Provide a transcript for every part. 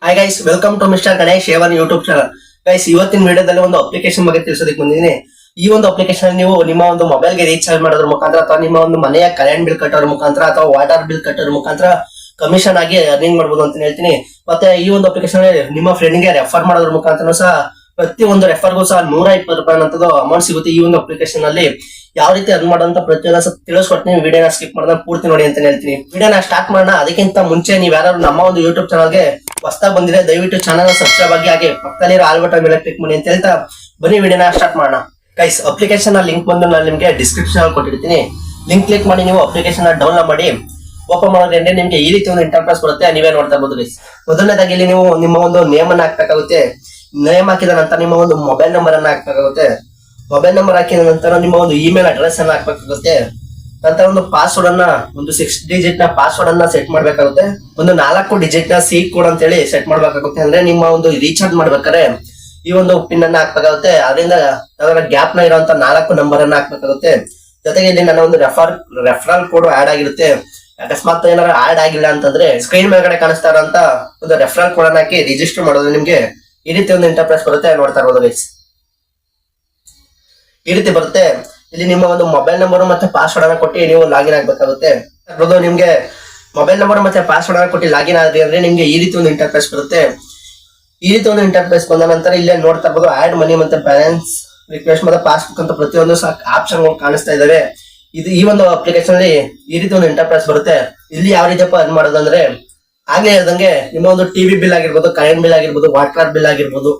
Hi guys, welcome to mister Ganesh ಏವನ್ YouTube channel. Guys, ಇವತ್ತಿನ ವಿಡಿಯೋದಲ್ಲಿ ಒಂದು ಅಪ್ಲಿಕೇಶನ್ ಬಗ್ಗೆ ತಿಳಿಸೋದಕ್ಕೆ ಬಂದಿದ್ದೀನಿ. ಈ ಒಂದು ಅಪ್ಲಿಕೇಶನ್ ನೀವು ನಿಮ್ಮ ಒಂದು ಮೊಬೈಲ್ಗೆ ರೀಚಾರ್ಜ್ ಮಾಡೋದ್ರ ಮುಖಾಂತರ ಅಥವಾ ನಿಮ್ಮ ಒಂದು ಮನೆಯ ಕರೆಂಟ್ ಬಿಲ್ ಕಟ್ಟೋದ್ರ ಮುಖಾಂತರ ಅಥವಾ ವಾಟರ್ ಬಿಲ್ ಕಟ್ಟೋದ್ರ ಮುಖಾಂತರ ಕಮಿಷನ್ ಆಗಿ ಅರ್ನಿಂಗ್ ಮಾಡಬಹುದು ಅಂತ ಹೇಳ್ತೀನಿ. ಮತ್ತೆ ಈ ಒಂದು ಅಪ್ಲಿಕೇಶನ್ ನಿಮ್ಮ ಫ್ರೆಂಡ್ಗೆ ರೆಫರ್ ಮಾಡೋದ್ರ ಮುಖಾಂತರ ಸಹ ಪ್ರತಿ ಒಂದು ರೆಫರ್ಗೂ ಸಹ 120 ರೂಪಾಯಿ ಅಂತದ್ದು ಅಮೌಂಟ್ ಸಿಗುತ್ತೆ. ಈ ಒಂದು ಅಪ್ಲಿಕೇಶನ್ ಅಲ್ಲಿ ಯಾವ ರೀತಿ ಅರ್ನ್ ಮಾಡೋಂತ ಪ್ರತಿಯೊಂದು ತಿಳಿಸ್ಕೊಡ್ತೀನಿ. ವಿಡಿಯೋನ ಸ್ಕಿಪ್ ಮಾಡಿದ್ರೆ ಪೂರ್ತಿ ನೋಡಿ ಅಂತ ಹೇಳ್ತೀನಿ. ವಿಡಿಯೋನ ಸ್ಟಾರ್ಟ್ ಮಾಡೋಣ. ಅದಕ್ಕಿಂತ ಮುಂಚೆ ನೀವು ಯಾರು ನಮ್ಮ ಒಂದು ಯೂಟ್ಯೂಬ್ ಚಾನಲ್ಗೆ ಹೊಸದಾಗಿ ಬಂದಿದ್ರೆ ದಯವಿಟ್ಟು ಚಾನಲ್ ಸಬ್ಸ್ಕ್ರೈಬ್ ಆಗಿ ಹಾಗೆ ಪಕ್ಕದಲ್ಲಿರೋ ಆಲ್ ಬಟನ್ ಮೇಲೆ ಕ್ಲಿಕ್ ಮಾಡಿ ಅಂತ ಹೇಳ್ತಾ ಬನ್ನಿ ವಿಡಿಯೋನ ಸ್ಟಾರ್ಟ್ ಮಾಡೋಣ. ಗೈಸ್, ಅಪ್ಲಿಕೇಶನ್ ಲಿಂಕ್ ಬಂದು ನಾನು ನಿಮಗೆ ಡಿಸ್ಕ್ರಿಪ್ಷನ್ ಅಲ್ಲಿ ಕೊಟ್ಟಿರ್ತೀನಿ. ಲಿಂಕ್ ಕ್ಲಿಕ್ ಮಾಡಿ ನೀವು ಅಪ್ಲಿಕೇಶನ್ ಡೌನ್ಲೋಡ್ ಮಾಡಿ ಓಪನ್ ಮಾಡೋದ್ರಿಂದ ನಿಮ್ಗೆ ಈ ರೀತಿ ಒಂದು ಇಂಟರ್ಫೇಸ್ ಬರುತ್ತೆ. ನೀವೇ ನೋಡ್ತಾ ಇರ್ಬೋದು ಗೈಸ್. ಮೊದಲನೇದಾಗಿ ಇಲ್ಲಿ ನೀವು ನಿಮ್ಮ ಒಂದು ನೇಮ್ ಅನ್ನ ಹಾಕ್ಬೇಕಾಗುತ್ತೆ. ನೇಮ್ ಹಾಕಿದ ನಂತರ ನಿಮ್ಮ ಒಂದು ಮೊಬೈಲ್ ನಂಬರ್ ಅನ್ನ ಹಾಕ್ಬೇಕಾಗುತ್ತೆ. ಮೊಬೈಲ್ ನಂಬರ್ ಹಾಕಿದ ನಂತರ ನಿಮ್ಮ ಒಂದು ಇಮೇಲ್ ಅಡ್ರೆಸ್ ಅನ್ನ ಹಾಕ್ಬೇಕಾಗುತ್ತೆ. ನಂತರ ಒಂದು ಪಾಸ್ವರ್ಡ್ ಅನ್ನ ಒಂದು 6 ಡಿಜಿಟ್ ನ ಪಾಸ್ವರ್ಡ್ ಅನ್ನ ಸೆಟ್ ಮಾಡ್ಬೇಕಾಗುತ್ತೆ. ಒಂದು 4 ಡಿಜಿಟ್ ನ ಸಿ ಕೋಡ್ ಅಂತ ಹೇಳಿ ಸೆಟ್ ಮಾಡ್ಬೇಕಾಗುತ್ತೆ. ಅಂದ್ರೆ ನಿಮ್ಮ ಒಂದು ರೀಚಾರ್ಜ್ ಮಾಡ್ಬೇಕಾದ್ರೆ ಈ ಒಂದು ಪಿನ್ ಅನ್ನ ಹಾಕ್ಬೇಕಾಗುತ್ತೆ. ಅದರಿಂದ ಅದರ ಗ್ಯಾಪ್ ನ ಇರುವಂತ 4 ನಂಬರ್ ಅನ್ನ ಹಾಕ್ಬೇಕಾಗುತ್ತೆ. ಜೊತೆಗೆ ಇಲ್ಲಿ ನನ್ನ ಒಂದು ರೆಫರಲ್ ಕೋಡ್ ಆಡ್ ಆಗಿರುತ್ತೆ. ಅಕಸ್ಮಾತ್ ಏನಾದ್ರು ಆಡ್ ಆಗಿಲ್ಲ ಅಂತಂದ್ರೆ ಸ್ಕ್ರೀನ್ ಮೇಲ್ಗಡೆ ಕಾಣಿಸ್ತಾ ಇರೋಂತ ಒಂದು ರೆಫರಲ್ ಕೋಡ್ ಅನ್ನ ಹಾಕಿ ರಿಜಿಸ್ಟರ್ ಮಾಡೋದು ನಿಮ್ಗೆ ಈ ರೀತಿ ಒಂದು ಇಂಟರ್ಫೇಸ್ ಬರುತ್ತೆ. ನೋಡ್ತಾ ಇರ್ಬೋದು ಗೈಸ್, ಈ ರೀತಿ ಬರುತ್ತೆ. ಇಲ್ಲಿ ನಿಮ್ಮ ಒಂದು ಮೊಬೈಲ್ ನಂಬರ್ ಮತ್ತೆ ಪಾಸ್ವರ್ಡ್ ಅನ್ನ ಕೊಟ್ಟು ನೀವು ಲಾಗಿನ್ ಆಗ್ಬೇಕಾಗುತ್ತೆ. ನಿಮ್ಗೆ ಮೊಬೈಲ್ ನಂಬರ್ ಮತ್ತೆ ಪಾಸ್ವರ್ಡ್ ಅನ್ನ ಕೊಟ್ಟು ಲಾಗಿನ್ ಆದ್ರಿ ಅಂದ್ರೆ ನಿಮ್ಗೆ ಈ ರೀತಿ ಒಂದು ಇಂಟರ್ಫೇಸ್ ಬರುತ್ತೆ. ಈ ರೀತಿ ಒಂದು ಇಂಟರ್ಫೇಸ್ ಬಂದ ನಂತರ ಇಲ್ಲೇ ನೋಡ್ತಾ ಇರ್ಬೋದು ಆಡ್ ಮನಿ ಮತ್ತೆ ಬ್ಯಾಲೆನ್ಸ್ ರಿಕ್ವೆಸ್ಟ್ ಮತ್ತೆ ಪಾಸ್ಬುಕ್ ಅಂತ ಪ್ರತಿಯೊಂದು ಆಪ್ಷನ್ ಕಾಣಿಸ್ತಾ ಇದಾವೆ. ಈ ಒಂದು ಅಪ್ಲಿಕೇಶನ್ ಅಲ್ಲಿ ಈ ರೀತಿ ಒಂದು ಇಂಟರ್ಫೇಸ್ ಬರುತ್ತೆ. ಇಲ್ಲಿ ಯಾವ ರೀತಿಯಪ್ಪ ಅರ್ನ್ ಮಾಡೋದಂದ್ರೆ ಆಗ್ಲೇ ಹೇಳ್ದಂಗೆ ನಿಮ್ಮ ಒಂದು ಟಿವಿ ಬಿಲ್ ಆಗಿರ್ಬೋದು, ಕರೆಂಟ್ ಬಿಲ್ ಆಗಿರ್ಬೋದು, ವಾಟರ್ ಬಿಲ್ ಆಗಿರ್ಬೋದು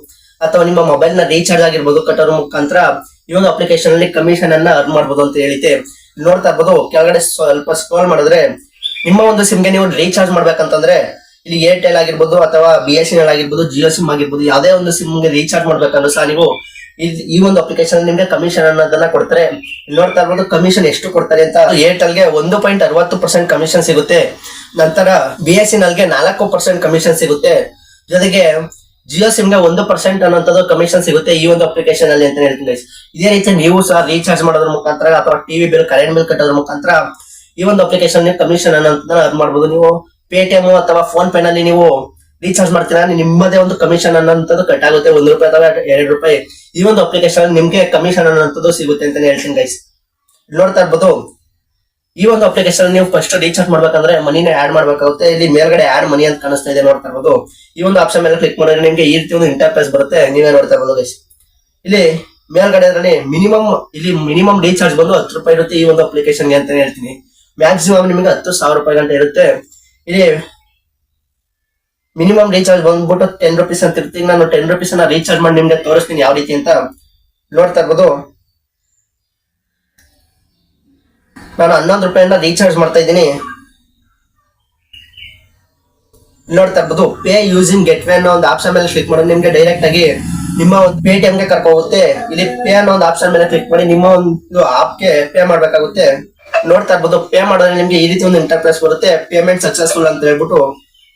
ಅಥವಾ ನಿಮ್ಮ ಮೊಬೈಲ್ ನ ರೀಚಾರ್ಜ್ ಆಗಿರ್ಬೋದು ಕಟ್ಟೋದ್ರ ಮುಖಾಂತರ ಈ ಒಂದು ಅಪ್ಲಿಕೇಶನ್ ಅಲ್ಲಿ ಕಮಿಷನ್ ಅನ್ನ ಅರ್ನ್ ಮಾಡಬಹುದು ಅಂತ ಹೇಳಿತೆ. ನೋಡ್ತಾ ಇರ್ಬೋದು ಕೆಳಗಡೆ ಸ್ವಲ್ಪ ಸ್ಕ್ರೋಲ್ ಮಾಡಿದ್ರೆ ನಿಮ್ಮ ಒಂದು ಸಿಮ್ಗೆ ನೀವು ರೀಚಾರ್ಜ್ ಮಾಡ್ಬೇಕಂತಂದ್ರೆ ಇಲ್ಲಿ ಏರ್ಟೆಲ್ ಆಗಿರ್ಬೋದು ಅಥವಾ BSNL ಆಗಿರ್ಬೋದು, ಜಿಯೋ ಸಿಮ್ ಆಗಿರ್ಬೋದು, ಯಾವುದೇ ಒಂದು ಸಿಮ್ಗೆ ರೀಚಾರ್ಜ್ ಮಾಡ್ಬೇಕಂದ್ರೆ ಸಹ ನೀವು ಈ ಒಂದು ಅಪ್ಲಿಕೇಶನ್ ನಿಮ್ಗೆ ಕಮಿಷನ್ ಅನ್ನೋದನ್ನ ಕೊಡ್ತಾರೆ. ನೋಡ್ತಾ ಇರ್ಬೋದು ಕಮಿಷನ್ ಎಷ್ಟು ಕೊಡ್ತಾರೆ ಅಂತ. ಏರ್ಟೆಲ್ಗೆ 1.60% ಕಮಿಷನ್ ಸಿಗುತ್ತೆ. ನಂತರ BSNL ಗೆ 4% ಕಮಿಷನ್ ಸಿಗುತ್ತೆ. ಜೊತೆಗೆ ಜಿಯೋ ಸಿಮ್ಗೆ 1% ಅನ್ನೋಂಥದ್ದು ಕಮಿಷನ್ ಸಿಗುತ್ತೆ ಈ ಒಂದು ಅಪ್ಲಿಕೇಶನ್ ಅಲ್ಲಿ ಅಂತ ಹೇಳ್ತೀನಿ. ಇದೇ ರೀತಿ ನೀವು ಸಹ ರೀಚಾರ್ಜ್ ಮಾಡೋದ್ರ ಮುಖಾಂತರ ಅಥವಾ ಟಿವಿ ಬಿಲ್, ಕರೆಂಟ್ ಬಿಲ್ ಕಟ್ಟೋದ್ರ ಮುಖಾಂತರ ಈ ಒಂದು ಅಪ್ಲಿಕೇಶನ್ ಕಮಿಷನ್ ಅನ್ನೋದನ್ನ ಅರ್ನ್ ಮಾಡಬಹುದು. ನೀವು ಪೇಟಿಎಂ ಅಥವಾ ಫೋನ್ ಪೇ ನಲ್ಲಿ ನೀವು ರೀಚಾರ್ಜ್ ಮಾಡ್ತೀರಾ, ನಿಮ್ಮದೇ ಒಂದು ಕಮಿಷನ್ ಅನ್ನೋಂಥದ್ದು ಕಟ್ ಆಗುತ್ತೆ. 1 ರೂಪಾಯಿ ಅಥವಾ 2 ರೂಪಾಯಿ ಈ ಒಂದು ಅಪ್ಲಿಕೇಶನ್ ನಿಮ್ಗೆ ಕಮಿಷನ್ ಅನ್ನೋಂಥದ್ದು ಸಿಗುತ್ತೆ ಅಂತ ಹೇಳ್ತೀನಿ ಗೈಸ್. ನೋಡ್ತಾ ಇರ್ಬೋದು ಈ ಒಂದು ಅಪ್ಲಿಕೇಶನ್ ನೀವು ಫಸ್ಟ್ ರೀಚಾರ್ಜ್ ಮಾಡ್ಬೇಕಂದ್ರೆ ಮನಿನ ಆಡ್ ಮಾಡ್ಬೇಕಾಗುತ್ತೆ. ಇಲ್ಲಿ ಮೇಲ್ಗಡೆ ಆಡ್ ಮನಿ ಅಂತ ಕಾಣಿಸ್ತಾ ಇದೆ. ನೋಡ್ತಾ ಇರ್ಬೋದು ಈ ಒಂದು ಆಪ್ಷನ್ ಮೇಲೆ ಕ್ಲಿಕ್ ಮಾಡಿದ್ರೆ ನಿಮ್ಗೆ ಈ ರೀತಿ ಒಂದು ಇಂಟರ್ಫೇಸ್ ಬರುತ್ತೆ. ನೀವೇ ನೋಡ್ತಾ ಇರ್ಬೋದು ಗೈಸ್. ಇಲ್ಲಿ ಮೇಲ್ಗಡೆ ಮಿನಿಮಮ್ ರೀಚಾರ್ಜ್ ಬಂದು 10 ರೂಪಾಯಿ ಇರುತ್ತೆ ಈ ಒಂದು ಅಪ್ಲಿಕೇಶನ್ಗೆ ಅಂತ ಹೇಳ್ತೀನಿ. ಮ್ಯಾಕ್ಸಿಮಮ್ ನಿಮಗೆ 10,000 ರೂಪಾಯಿ ಗಂಟೆ ಇರುತ್ತೆ. ಇಲ್ಲಿ ಮಿನಿಮಮ್ ರೀಚಾರ್ಜ್ ಬಂದ್ಬಿಟ್ಟು 10 ರೂಪೀಸ್ ಅಂತ ಇರ್ತೀನಿ. ನಾನು 10 ರೂಪೀಸ್ ಅನ್ನ ರೀಚಾರ್ಜ್ ಮಾಡಿ ನಿಮ್ಗೆ ತೋರಿಸ್ತೀನಿ ಯಾವ ರೀತಿ ಅಂತ. ನೋಡ್ತಾ ಇರ್ಬೋದು ನಾನು 11 ರೂಪಾಯಿಂದ ರೀಚಾರ್ಜ್ ಮಾಡ್ತಾ ಇದ್ದೀನಿ. ನೋಡ್ತಾ ಇರ್ಬೋದು ಪೇ ಯೂಸಿಂಗ್ ಗೆಟ್ವೇ ಅನ್ನೋ ಒಂದು ಆಪ್ಷನ್ ಮೇಲೆ ಕ್ಲಿಕ್ ಮಾಡಿ ನಿಮ್ಗೆ ಡೈರೆಕ್ಟ್ ಆಗಿ ನಿಮ್ಮ ಒಂದು ಪೇಟಿಎಂ ಗೆ ಕರ್ಕೊ ಹೋಗುತ್ತೆ. ಇಲ್ಲಿ ಪೇ ಅನ್ನೋ ಒಂದು ಆಪ್ಷನ್ ಮೇಲೆ ಕ್ಲಿಕ್ ಮಾಡಿ ನಿಮ್ಮ ಒಂದು ಆಪ್ ಗೆ ಪೇ ಮಾಡ್ಬೇಕಾಗುತ್ತೆ. ನೋಡ್ತಾ ಇರ್ಬೋದು ಪೇ ಮಾಡೋದ್ರೆ ನಿಮ್ಗೆ ಈ ರೀತಿ ಒಂದು ಇಂಟರ್ಫೇಸ್ ಬರುತ್ತೆ. ಪೇಮೆಂಟ್ ಸಕ್ಸಸ್ಫುಲ್ ಅಂತ ಹೇಳ್ಬಿಟ್ಟು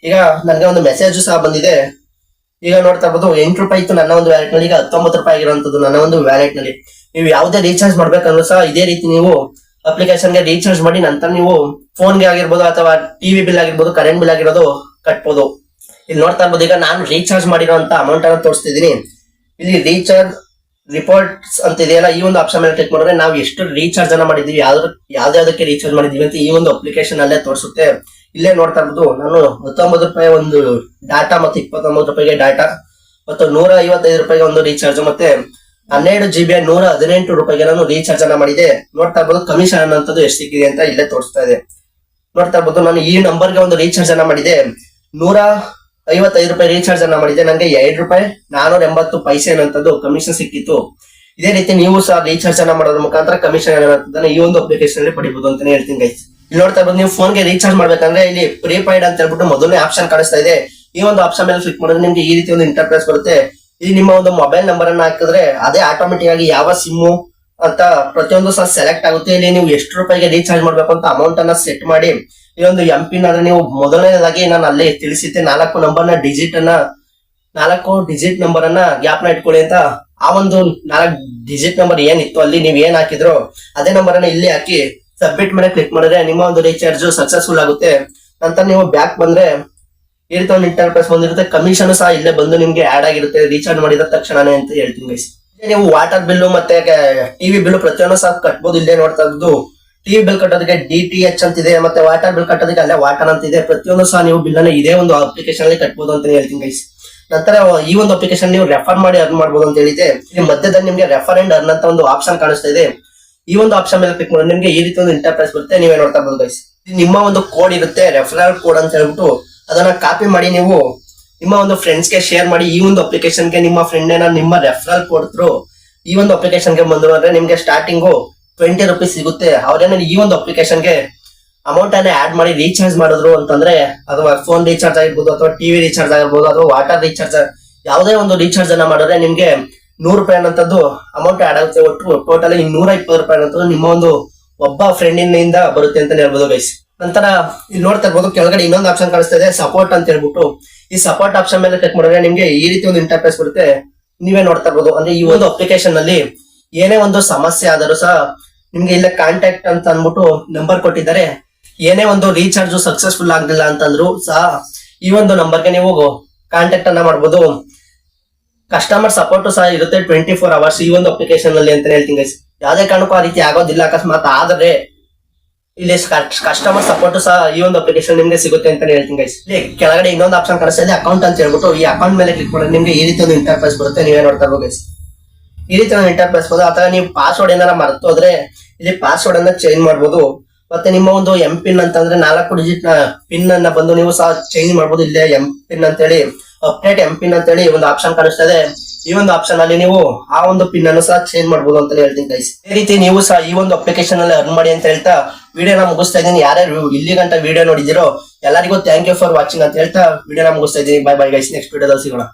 ಈಗ ನನಗೆ ಒಂದು ಮೆಸೇಜ್ ಸಹ ಬಂದಿದೆ. ಈಗ ನೋಡ್ತಾ ಇರ್ಬೋದು 8 ರೂಪಾಯಿ ಇತ್ತು ನನ್ನ ಒಂದು ವ್ಯಾಲೆಟ್ ನಲ್ಲಿ, ಈಗ 19 ರೂಪಾಯಿ ಆಗಿರುವಂತದ್ದು ನನ್ನ ಒಂದು ವ್ಯಾಲೆಟ್ ನಲ್ಲಿ. ನೀವು ಯಾವುದೇ ರೀಚಾರ್ಜ್ ಮಾಡ್ಬೇಕಂದ್ರೂ ಸಹ ಇದೇ ರೀತಿ ನೀವು ಅಪ್ಲಿಕೇಶನ್ ಗೆ ರೀಚಾರ್ಜ್ ಮಾಡಿ ನಂತರ ನೀವು ಫೋನ್ಗೆ ಆಗಿರ್ಬೋದು ಅಥವಾ ಟಿವಿ ಬಿಲ್ ಆಗಿರ್ಬೋದು, ಕರೆಂಟ್ ಬಿಲ್ ಆಗಿರೋದು ಕಟ್ಬೋದು. ಇಲ್ಲಿ ನೋಡ್ತಾ ಇರ್ಬೋದು ಈಗ ನಾನು ರೀಚಾರ್ಜ್ ಮಾಡಿರೋಂತ ಅಮೌಂಟ್ ಅನ್ನು ತೋರಿಸ್ತಿದ್ದೀನಿ. ಇಲ್ಲಿ ರೀಚಾರ್ಜ್ ರಿಪೋರ್ಟ್ಸ್ ಅಂತ ಇದೆಯಲ್ಲ, ಈ ಒಂದು ಆಪ್ಷನ್ ಮೇಲೆ ಕ್ಲಿಕ್ ಮಾಡಿದ್ರೆ ನಾವು ಎಷ್ಟು ರೀಚಾರ್ಜ್ ಅನ್ನ ಮಾಡಿದೀವಿ, ಯಾವ್ದಾವ್ದಕ್ಕೆ ರೀಚಾರ್ಜ್ ಮಾಡಿದೀವಿ ಅಂತ ಈ ಒಂದು ಅಪ್ಲಿಕೇಶನ್ ಅಲ್ಲೇ ತೋರಿಸುತ್ತೆ. ಇಲ್ಲೇ ನೋಡ್ತಾ ಇರ್ಬೋದು ನಾನು 19 ರೂಪಾಯಿ ಒಂದು ಡಾಟಾ ಮತ್ತೆ 29 ರೂಪಾಯಿಗೆ ಡಾಟಾ ಮತ್ತು 155 ರೂಪಾಯಿಗೆ ಒಂದು ರೀಚಾರ್ಜ್ ಮತ್ತೆ 12 GB 118 ರೂಪಾಯಿಗೆ ನಾನು ರೀಚಾರ್ಜ್ ಅನ್ನ ಮಾಡಿದೆ. ನೋಡ್ತಾ ಇರ್ಬೋದು ಕಮಿಷನ್ ಅನ್ನೋಂಥದ್ದು ಎಷ್ಟು ಸಿಕ್ಕಿದೆ ಅಂತ ಇಲ್ಲೇ ತೋರಿಸ್ತಾ ಇದೆ. ನೋಡ್ತಾ ಇರ್ಬೋದು ನಾನು ಈ ನಂಬರ್ಗೆ ಒಂದು ರೀಚಾರ್ಜ್ ಅನ್ನ ಮಾಡಿದೆ. 155 ರೂಪಾಯಿ ರೀಚಾರ್ಜ್ ಅನ್ನ ಮಾಡಿದೆ. ನನಗೆ 2 ರೂಪಾಯಿ 480 ಪೈಸೆ ಅನ್ನೋಂಥದ್ದು ಕಮಿಷನ್ ಸಿಕ್ಕಿತ್ತು. ಇದೇ ರೀತಿ ನೀವು ಸಹ ರೀಚಾರ್ಜ್ ಅನ್ನ ಮಾಡೋದ್ರ ಮುಖಾಂತರ ಕಮಿಷನ್ ಅನ್ನೋದನ್ನ ಈ ಒಂದು ಅಪ್ಲಿಕೇಶನ್ ಅಲ್ಲಿ ಪಡಿಬಹುದು ಅಂತಾನೆ ಹೇಳ್ತೀನಿ ಗೈಸ್. ಇಲ್ಲಿ ನೋಡ್ತಾ ಇರ್ಬೋದು ನೀವು ಫೋನ್ಗೆ ರೀಚಾರ್ಜ್ ಮಾಡ್ಬೇಕಂದ್ರೆ ಇಲ್ಲಿ ಪ್ರೀಪೇಯ್ಡ್ ಅಂತ ಹೇಳ್ಬಿಟ್ಟು ಮೊದಲನೇ ಆಪ್ಷನ್ ಕಾಣಿಸ್ತಾ ಇದೆ. ಈ ಒಂದು ಆಪ್ಷನ್ ಮೇಲೆ ಕ್ಲಿಕ್ ಮಾಡಿದ್ರೆ ನಿಮ್ಗೆ ಈ ರೀತಿ ಒಂದು ಇಂಟರ್ಫೇಸ್ ಬರುತ್ತೆ. ಇಲ್ಲಿ ನಿಮ್ಮ ಒಂದು ಮೊಬೈಲ್ ನಂಬರ್ ಅನ್ನ ಹಾಕಿದ್ರೆ ಅದೇ ಆಟೋಮೆಟಿಕ್ ಆಗಿ ಯಾವ ಸಿಮ್ಮು ಅಂತ ಪ್ರತಿಯೊಂದು ಸಹ ಸೆಲೆಕ್ಟ್ ಆಗುತ್ತೆ. ಇಲ್ಲಿ ನೀವು ಎಷ್ಟು ರೂಪಾಯಿಗೆ ರೀಚಾರ್ಜ್ ಮಾಡ್ಬೇಕು ಅಂತ ಅಮೌಂಟ್ ಅನ್ನ ಸೆಟ್ ಮಾಡಿ ಈ ಒಂದು MPIN ಆದ್ರೆ ನೀವು ಮೊದಲನೇದಾಗಿ ನಾನು ಅಲ್ಲೇ ತಿಳಿಸಿದ್ದೆ 4 ಡಿಜಿಟ್ ನಂಬರ್ ಅನ್ನ ಗ್ಯಾಪ್ ನ ಇಟ್ಕೊಳ್ಳಿ ಅಂತ. ಆ ಒಂದು 4 ಡಿಜಿಟ್ ನಂಬರ್ ಏನಿತ್ತು ಅಲ್ಲಿ ನೀವು ಏನ್ ಹಾಕಿದ್ರು ಅದೇ ನಂಬರ್ ಅನ್ನ ಇಲ್ಲಿ ಹಾಕಿ ಸಬ್ಮಿಟ್ ಮೇಲೆ ಕ್ಲಿಕ್ ಮಾಡಿದ್ರೆ ನಿಮ್ಮ ಒಂದು ರೀಚಾರ್ಜ್ ಸಕ್ಸಸ್ಫುಲ್ ಆಗುತ್ತೆ. ನಂತರ ನೀವು ಬ್ಯಾಕ್ ಬಂದ್ರೆ ಈ ರೀತಿ ಒಂದು ಇಂಟರ್ಫೇಸ್ ಬಂದಿರುತ್ತೆ. ಕಮಿಷನ್ ಸಹ ಇಲ್ಲೇ ಬಂದು ನಿಮ್ಗೆ ಆಡ್ ಆಗಿರುತ್ತೆ ರೀಚಾರ್ಜ್ ಮಾಡಿದ ತಕ್ಷಣನೇ ಅಂತ ಹೇಳ್ತೀನಿ ಗೈಸ್. ನೀವು ವಾಟರ್ ಬಿಲ್ಲು ಮತ್ತೆ ಟಿವಿ ಬಿಲ್ ಪ್ರತಿಯೊಂದು ಸಹ ಕಟ್ಬೋದು. ಇಲ್ಲೇ ನೋಡ್ತಾ ಇದ್ದು ಟಿವಿ ಬಿಲ್ ಕಟ್ಟೋದಕ್ಕೆ DTH ಅಂತಿದೆ, ಮತ್ತೆ ವಾಟರ್ ಬಿಲ್ ಕಟ್ಟೋದಕ್ಕೆ ಅಲ್ಲೇ ವಾಟರ್ ಅಂತಿದೆ. ಪ್ರತಿಯೊಂದು ಸಹ ನೀವು ಬಿಲ್ ಅನ್ನ ಇದೇ ಒಂದು ಅಪ್ಲಿಕೇಶನ್ ಅಲ್ಲಿ ಕಟ್ಬೋದು ಅಂತ ಹೇಳ್ತೀನಿ ಗೈಸ್. ನಂತರ ಈ ಒಂದು ಅಪ್ಲಿಕೇಶನ್ ನೀವು ರೆಫರ್ ಮಾಡಿ ಅರ್ನ್ ಮಾಡಬಹುದು ಅಂತ ಹೇಳಿದೆ. ಇಲ್ಲಿ ಮಧ್ಯದಲ್ಲಿ ನಿಮ್ಗೆ ರೆಫರ್ ಅಂಡ್ ಅರ್ನ್ ಅಂತ ಒಂದು ಆಪ್ಷನ್ ಕಾಣಿಸ್ತಾ ಇದೆ. ಈ ಒಂದು ಆಪ್ಷನ್ ಮೇಲೆ ಕ್ಲಿಕ್ ಮಾಡಿ ನಿಮ್ಗೆ ಈ ರೀತಿ ಒಂದು ಇಂಟರ್ಫೇಸ್ ಬರುತ್ತೆ. ನೀವೇ ನೋಡ್ತಾ ಇರ್ಬೋದು ಗೈಸ್. ನಿಮ್ಮ ಒಂದು ಕೋಡ್ ಇರುತ್ತೆ, ರೆಫರಲ್ ಕೋಡ್ ಅಂತ ಹೇಳ್ಬಿಟ್ಟು ಅದನ್ನ ಕಾಪಿ ಮಾಡಿ ನೀವು ನಿಮ್ಮ ಒಂದು ಫ್ರೆಂಡ್ಸ್ ಗೆ ಶೇರ್ ಮಾಡಿ. ಈ ಒಂದು ಅಪ್ಲಿಕೇಶನ್ ಗೆ ನಿಮ್ಮ ಫ್ರೆಂಡ್ ಏನ ನಿಮ್ಮ ರೆಫರಲ್ ಕೋಡ್ ಥ್ರೂ ಈ ಒಂದು ಅಪ್ಲಿಕೇಶನ್ ಗೆ ಬಂದ್ರು ಅಂದ್ರೆ ನಿಮ್ಗೆ ಸ್ಟಾರ್ಟಿಂಗು 20 ರೂಪೀಸ್ ಸಿಗುತ್ತೆ. ಅವ್ರೇನ ಈ ಒಂದು ಅಪ್ಲಿಕೇಶನ್ ಗೆ ಅಮೌಂಟ್ ಅನ್ನ ಆಡ್ ಮಾಡಿ ರೀಚಾರ್ಜ್ ಮಾಡಿದ್ರು ಅಂತಂದ್ರೆ, ಅಥವಾ ಫೋನ್ ರೀಚಾರ್ಜ್ ಆಗಿರ್ಬೋದು, ಅಥವಾ ಟಿವಿ ರೀಚಾರ್ಜ್ ಆಗಿರ್ಬೋದು, ಅಥವಾ ವಾಟರ್ ರೀಚಾರ್ಜ್, ಯಾವುದೇ ಒಂದು ರೀಚಾರ್ಜ್ ಅನ್ನ ಮಾಡಿದ್ರೆ ನಿಮ್ಗೆ 100 ರೂಪಾಯಿ ಅನ್ನೋಂಥದ್ದು ಅಮೌಂಟ್ ಆಡ್ ಆಗುತ್ತೆ. ಒಟ್ಟು ಟೋಟಲ್ 220 ರೂಪಾಯಿ ಅನ್ನೋದು ನಿಮ್ಮ ಒಂದು ಒಬ್ಬ ಫ್ರೆಂಡಿನಿಂದ ಬರುತ್ತೆ ಅಂತ ಹೇಳ್ಬೋದು ಗೈಸ್. ನಂತರ ಇಲ್ಲಿ ನೋಡ್ತಾ ಇರ್ಬೋದು ಕೆಳಗಡೆ ಇನ್ನೊಂದು ಆಪ್ಷನ್ ಕಾಣಿಸ್ತಾ ಇದೆ, ಸಪೋರ್ಟ್ ಅಂತ ಹೇಳ್ಬಿಟ್ಟು. ಈ ಸಪೋರ್ಟ್ ಆಪ್ಷನ್ ಮೇಲೆ ಕ್ಲಿಕ್ ಮಾಡಿದ್ರೆ ನಿಮ್ಗೆ ಈ ರೀತಿ ಒಂದು ಇಂಟರ್ಫೇಸ್ ಬರುತ್ತೆ. ನೀವೇ ನೋಡ್ತಾ ಇರ್ಬೋದು. ಅಂದ್ರೆ ಈ ಒಂದು ಅಪ್ಲಿಕೇಶನ್ ಅಲ್ಲಿ ಏನೇ ಒಂದು ಸಮಸ್ಯೆ ಆದರೂ ಸಹ ನಿಮ್ಗೆ ಇಲ್ಲ ಕಾಂಟ್ಯಾಕ್ಟ್ ಅಂತ ಅಂದ್ಬಿಟ್ಟು ನಂಬರ್ ಕೊಟ್ಟಿದ್ದಾರೆ. ಏನೇ ಒಂದು ರೀಚಾರ್ಜ್ ಸಕ್ಸಸ್ಫುಲ್ ಆಗ್ಲಿಲ್ಲ ಅಂತಂದ್ರು ಸಹ ಈ ಒಂದು ನಂಬರ್ಗೆ ನೀವು ಕಾಂಟ್ಯಾಕ್ಟ್ ಅನ್ನ ಮಾಡ್ಬೋದು. ಕಸ್ಟಮರ್ ಸಪೋರ್ಟ್ ಸಹ ಇರುತ್ತೆ 24 ಅವರ್ಸ್ ಈ ಒಂದು ಅಪ್ಲಿಕೇಶನ್ ಅಲ್ಲಿ ಅಂತ ಹೇಳ್ತೀನಿ ಗೈಸ್. ಯಾವುದೇ ಕಾರಣಕ್ಕೂ ಆ ರೀತಿ ಆಗೋದಿಲ್ಲ. ಅಕಸ್ಮಾತ್ ಆದ್ರೆ ಇಲ್ಲಿ ಕಸ್ಟಮರ್ ಸಪೋರ್ಟ್ ಸಹ ಈ ಒಂದು ಅಪ್ಲಿಕೇಶನ್ ನಿಮ್ಗೆ ಸಿಗುತ್ತೆ ಅಂತ ಹೇಳ್ತೀನಿ ಗೈಸ್. ಇಲ್ಲಿ ಕೆಳಗಡೆ ಇನ್ನೊಂದು ಆಪ್ಷನ್ ಕಾಣಿಸ್ತಾ ಇದೆ, ಅಕೌಂಟ್ ಅಂತ ಹೇಳ್ಬಿಟ್ಟು. ಈ ಅಕೌಂಟ್ ಮೇಲೆ ಕ್ಲಿಕ್ ಮಾಡಿದ್ರೆ ನಿಮ್ಗೆ ಈ ರೀತಿ ಒಂದು ಇಂಟರ್ಫೇಸ್ ಬರುತ್ತೆ. ನೀವೇ ನೋಡ್ತಾ ಇರ್ಬೋದು ಗೈಸ್. ಈ ರೀತಿ ಒಂದು ಇಂಟರ್ಫೇಸ್ ಬರುತ್ತೆ. ಅಥವಾ ನೀವು ಪಾಸ್ವರ್ಡ್ ಏನಾರ ಮರೆತು ಹೋದ್ರೆ ಇಲ್ಲಿ ಪಾಸ್ವರ್ಡ್ ಅನ್ನ ಚೇಂಜ್ ಮಾಡ್ಬೋದು. ಮತ್ತೆ ನಿಮ್ಮ ಒಂದು MPIN ಅಂತಂದ್ರೆ 4 ಡಿಜಿಟ್ ಪಿನ್ ಅನ್ನ ಬಂದು ನೀವು ಸಹ ಚೇಂಜ್ ಮಾಡ್ಬೋದು. ಇಲ್ಲೇ MPIN ಅಂತ ಹೇಳಿ ಅಪ್ಡೇಟ್ MPIN ಅಂತ ಹೇಳಿ ಒಂದು ಆಪ್ಷನ್ ಕಾಣಿಸ್ತಾ ಇದೆ. ಈ ಒಂದು ಆಪ್ಷನ್ ಅಲ್ಲಿ ನೀವು ಆ ಒಂದು ಪಿನ್ ಅನ್ನು ಸಹ ಚೇಂಜ್ ಮಾಡಬಹುದು ಅಂತ ಹೇಳ್ತೀನಿ ಗೈಸ್. ಈ ರೀತಿ ನೀವು ಸಹ ಈ ಒಂದು ಅಪ್ಲಿಕೇಶನ್ ಅಲ್ಲಿ ಅರ್ನ್ ಮಾಡಿ ಅಂತ ಹೇಳ್ತಾ ವಿಡಿಯೋನ ಮುಗಿಸ್ತಾ ಇದ್ದೀನಿ. ಯಾರ್ಯಾರು ಇಲ್ಲಿ ಗಂಟ ವಿಡಿಯೋ ನೋಡಿದಿರೋ ಎಲ್ಲರಿಗೂ ಥ್ಯಾಂಕ್ ಯು ಫಾರ್ ವಾಚಿಂಗ್ ಅಂತ ಹೇಳ್ತಾ ವಿಡಿಯೋನ ಮುಗಿಸ್ತಾ ಇದ್ದೀನಿ. ಬೈ ಬೈ ಗೈಸ್, ನೆಕ್ಸ್ಟ್ ವಿಡಿಯೋದಲ್ಲಿ ಸಿಗೋಣ.